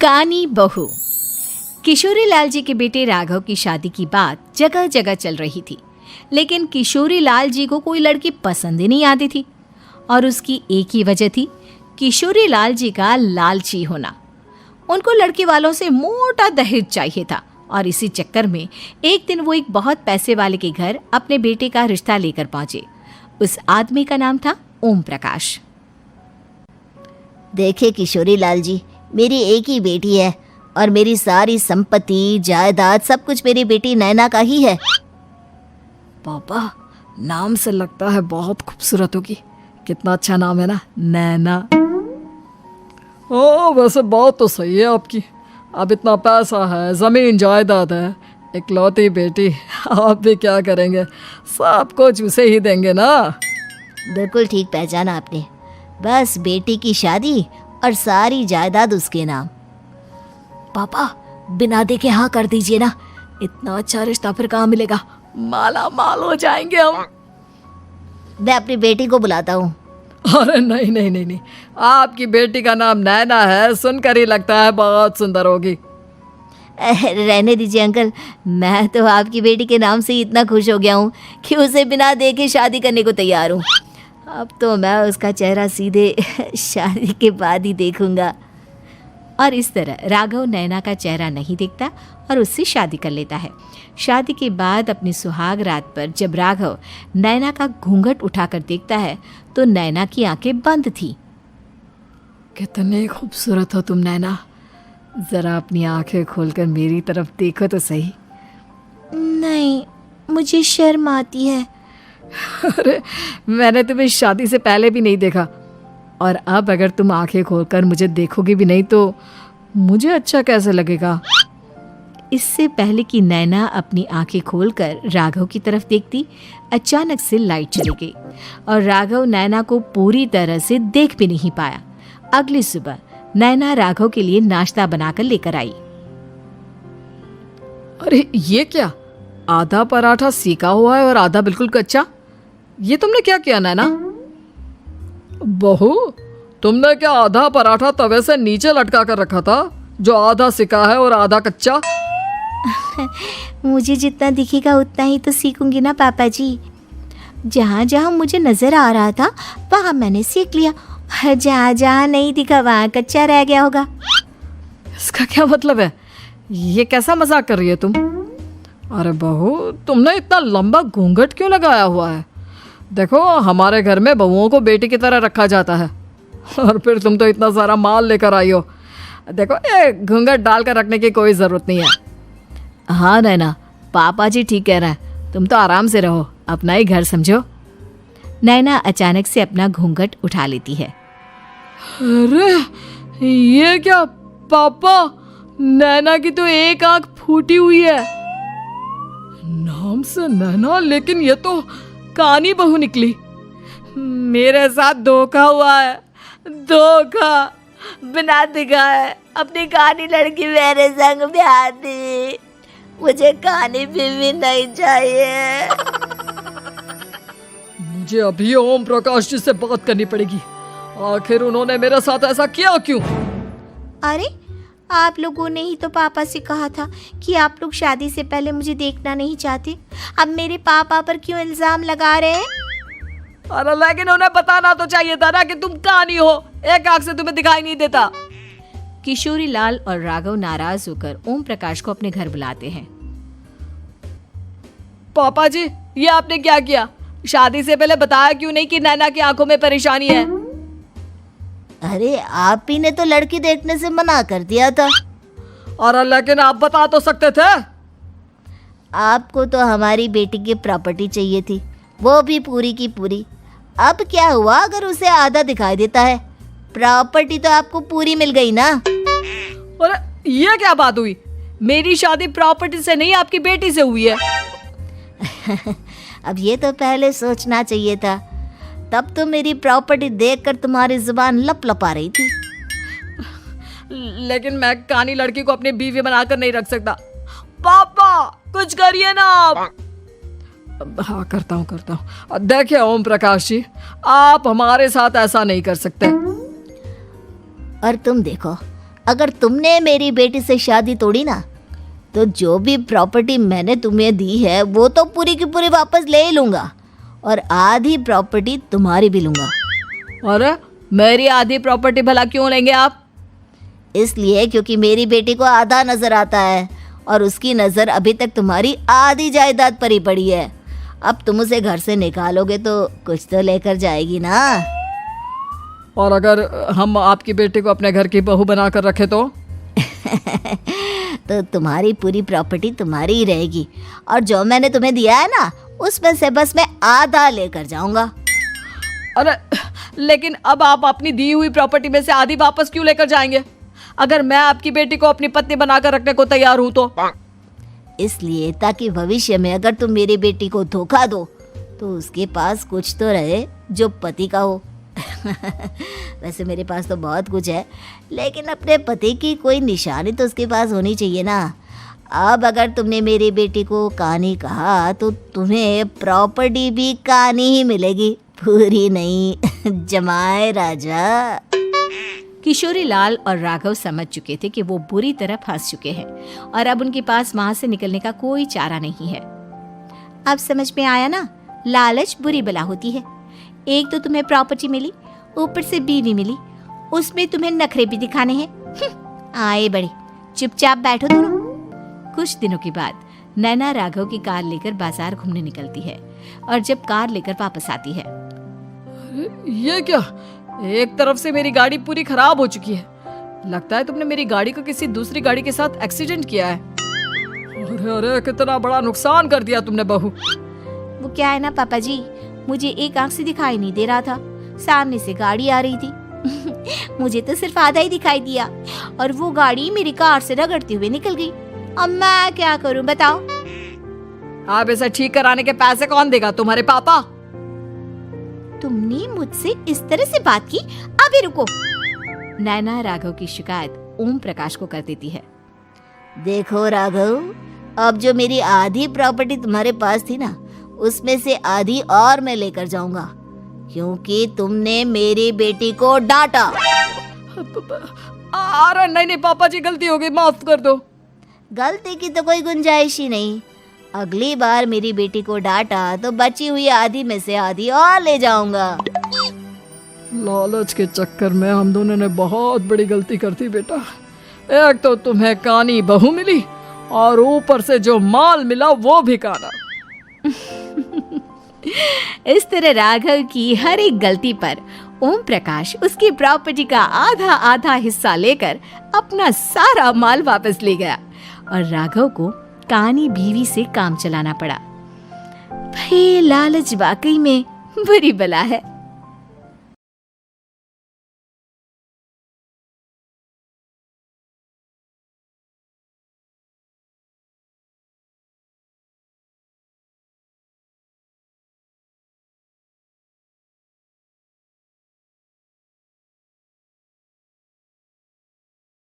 कानी बहू। किशोरी लाल जी के बेटे राघव की शादी की बात जगह जगह चल रही थी, लेकिन किशोरी लाल जी को कोई लड़की पसंद ही नहीं आती थी। और उसकी एक ही वजह थी, किशोरी लाल जी का लालची होना। उनको लड़की वालों से मोटा दहेज चाहिए था और इसी चक्कर में एक दिन वो एक बहुत पैसे वाले के घर अपने बेटे का रिश्ता लेकर पहुंचे। उस आदमी का नाम था ओम प्रकाश। देखे किशोरी लाल जी, मेरी एक ही बेटी है और मेरी सारी संपत्ति जायदाद सब कुछ मेरी बेटी नैना का ही है। पापा, नाम से लगता है बहुत खूबसूरत होगी। कितना अच्छा नाम है ना, नैना। ओ, वैसे बात तो सही है आपकी। अब इतना पैसा है, ज़मीन जायदाद है, इकलौती बेटी, आप भी क्या करेंगे? सब कुछ उसे ही देंगे ना। बिल्कुल ठीक पहचाना आपने। बस बेटी की शादी और सारी जायदाद उसके नाम। पापा, बिना देखे हाँ कर दीजिए ना। इतना अच्छा रिश्ता फिर कहाँ मिलेगा? माला माल हो जाएंगे हम। मैं अपनी बेटी को बुलाता हूँ। अरे नहीं नहीं नहीं नहीं, आपकी बेटी का नाम नैना है, सुनकर ही लगता है बहुत सुंदर होगी। रहने दीजिए अंकल, मैं तो आपकी बेटी के नाम से ही इतना खुश हो गया हूँ कि उसे बिना देखे शादी करने को तैयार हूँ। अब तो मैं उसका चेहरा सीधे शादी के बाद ही देखूंगा। और इस तरह राघव नैना का चेहरा नहीं देखता और उससे शादी कर लेता है। शादी के बाद अपनी सुहाग रात पर जब राघव नैना का घूंघट उठाकर देखता है तो नैना की आंखें बंद थी। कितनी खूबसूरत हो तुम नैना, जरा अपनी आंखें खोलकर मेरी तरफ देखो तो सही। नहीं, मुझे शर्म आती है। अरे, मैंने तुम्हें शादी से पहले भी नहीं देखा, और अब अगर तुम आंखें खोलकर मुझे देखोगी भी नहीं तो मुझे अच्छा कैसे लगेगा? इससे पहले कि नैना अपनी आंखें खोलकर राघव की तरफ देखती, अचानक से लाइट चली गई और राघव नैना को पूरी तरह से देख भी नहीं पाया। अगली सुबह नैना राघव के लिए नाश्ता बनाकर लेकर आई। अरे ये क्या, आधा पराठा सेका हुआ है और आधा बिल्कुल कच्चा। ये तुमने क्या किया नैना? बहू, तुमने क्या आधा पराठा तवे से नीचे लटका कर रखा था, जो आधा सिका है और आधा कच्चा? मुझे जितना दिखेगा उतना ही तो सीखूंगी ना पापा जी। जहाँ जहाँ मुझे नजर आ रहा था वहाँ मैंने सीख लिया, जहाँ जहाँ नहीं दिखा वहाँ कच्चा रह गया होगा। इसका क्या मतलब है? ये कैसा मजाक कर रही है तुम? अरे बहू, तुमने इतना लंबा घूंघट क्यों लगाया हुआ है? देखो, हमारे घर में बहुओं को बेटी की तरह रखा जाता है, और फिर तुम तो इतना सारा माल लेकर आई हो। देखो, ये घूंघट डालकर रखने की कोई ज़रूरत नहीं है। हाँ नैना, पापा जी ठीक कह रहे हैं, तुम तो आराम से रहो, अपना ही घर समझो। नैना अचानक से अपना घूंघट उठा लेती है। अरे ये क्या पापा, नैना की तो एक आंख फूटी हुई है। नाम से नैना, लेकिन ये तो कानी बहू निकली। मेरे साथ धोखा हुआ है, धोखा। बिना दिखाए अपनी कानी लड़की मेरे संग ब्याह दी। मुझे कानी बीवी नहीं चाहिए। मुझे अभी ओम प्रकाश जी से बात करनी पड़ेगी। आखिर उन्होंने मेरे साथ ऐसा किया क्यों? अरे, आप लोगों ने ही तो पापा से कहा था कि आप लोग शादी से पहले मुझे देखना नहीं चाहते। अब मेरे पापा पर क्यों इल्जाम लगा रहे हैं? अरे लेकिन उन्हें बताना तो चाहिए था ना कि तुम कानी हो, एक आंख से तुम्हें दिखाई नहीं देता। किशोरी लाल और राघव नाराज होकर ओम प्रकाश को अपने घर बुलाते हैं। पापा जी, ये आपने क्या किया? शादी से पहले बताया क्यों नहीं कि नैना की आंखों में परेशानी है? अरे, आप ही ने तो लड़की देखने से मना कर दिया था। और लेकिन आप बता तो सकते थे। आपको तो हमारी बेटी की प्रॉपर्टी चाहिए थी, वो भी पूरी की पूरी। अब क्या हुआ अगर उसे आधा दिखाई देता है? प्रॉपर्टी तो आपको पूरी मिल गई ना। अरे ये क्या बात हुई? मेरी शादी प्रॉपर्टी से नहीं, आपकी बेटी से हुई है। अब ये तो पहले सोचना चाहिए था, तब तो मेरी प्रॉपर्टी देखकर तुम्हारी जुबान लप लपा रही थी। लेकिन मैं कानी लड़की को अपनी बीवी बनाकर नहीं रख सकता। पापा, कुछ करिए ना आप। हाँ, करता हूँ। देखिए ओम प्रकाश जी, आप हमारे साथ ऐसा नहीं कर सकते। और तुम देखो, अगर तुमने मेरी बेटी से शादी तोड़ी ना, तो जो भी प्रॉपर्टी मैंने तुम्हें दी है वो तो पूरी की पूरी वापस ले ही लूँगा, और आधी प्रॉपर्टी तुम्हारी भी लूँगा। अरे मेरी आधी प्रॉपर्टी भला क्यों लेंगे आप? इसलिए क्योंकि मेरी बेटी को आधा नज़र आता है और उसकी नज़र अभी तक तुम्हारी आधी जायदाद पर ही पड़ी है। अब तुम उसे घर से निकालोगे तो कुछ तो लेकर जाएगी ना। और अगर हम आपकी बेटी को अपने घर की बहू बना कर रखे तो? तो तुम्हारी पूरी प्रॉपर्टी तुम्हारी ही रहेगी, और जो मैंने तुम्हें दिया है ना, उसमें से बस मैं आधा लेकर जाऊंगा। अरे लेकिन अब आप अपनी दी हुई प्रॉपर्टी में से आधी वापस क्यों लेकर जाएंगे? अगर मैं आपकी बेटी को अपनी पत्नी बनाकर रखने को तैयार हूं तो? इसलिए ताकि भविष्य में अगर तुम मेरी बेटी को धोखा दो तो उसके पास कुछ तो रहे जो पति का हो। वैसे मेरे पास तो बहुत कुछ है, लेकिन अपने पति की कोई निशानी तो उसके पास होनी चाहिए ना। अब अगर तुमने मेरी बेटी को कानी कहा तो तुम्हें प्रॉपर्टी भी कानी ही मिलेगी, पूरी नहीं। जमाए राजा। किशोरी लाल और राघव समझ चुके थे कि वो बुरी तरह फंस चुके हैं और अब उनके पास वहां से निकलने का कोई चारा नहीं है। अब समझ में आया ना, लालच बुरी बला होती है। एक तो तुम्हें प्रॉपर्टी मिली, ऊपर से बीवी मिली, उसमें तुम्हें नखरे भी दिखाने हैं। आए बड़े, चुपचाप बैठो दोनों। कुछ दिनों के बाद नैना राघव की कार लेकर बाजार घूमने निकलती है और जब कार लेकर वापस आती है, ये क्या? एक तरफ से मेरी गाड़ी पूरी खराब हो चुकी है। लगता है तुमने मेरी गाड़ी को किसी दूसरी गाड़ी के साथ एक्सीडेंट किया है। अरे अरे कितना बड़ा नुकसान कर दिया तुमने बहू। वो क्या है ना पापा जी, मुझे एक आंख से दिखाई नहीं दे रहा था, सामने से गाड़ी आ रही थी। मुझे तो सिर्फ आधा ही दिखाई दिया और वो गाड़ी मेरी कार से रगड़ते हुए निकल गई। अब मैं क्या करूं बताओ? आप इसे ठीक कराने के पैसे कौन देगा? तुम्हारे पापा? तुमने मुझसे इस तरह से बात की? अभी रुको। नैना राघव की शिकायत ओम प्रकाश को कर देती है। देखो राघव, अब जो मेरी आधी प्रॉपर्टी तुम्हारे पास थी ना, उसमें से आधी और मैं लेकर जाऊंगा, क्योंकि तुमने मेरी बेटी को डांटा। अरे नहीं नहीं पापा जी, गलती हो गई, माफ कर दो। गलती की तो कोई गुंजाइश ही नहीं। अगली बार मेरी बेटी को डांटा तो बची हुई आधी में से आधी और ले जाऊंगा। लालच के चक्कर में हम दोनों ने बहुत बड़ी गलती कर दी बेटा। एक तो तुम्हें कानी बहू मिली और ऊपर से जो माल मिला वो भी काना। इस तरह राघव की हर एक गलती पर ओम प्रकाश उसकी प्रॉपर्टी का आधा आधा हिस्सा लेकर अपना सारा माल वापस ले गया और राघव को कानी बीवी से काम चलाना पड़ा। भाई लालच वाकई में बुरी बला है।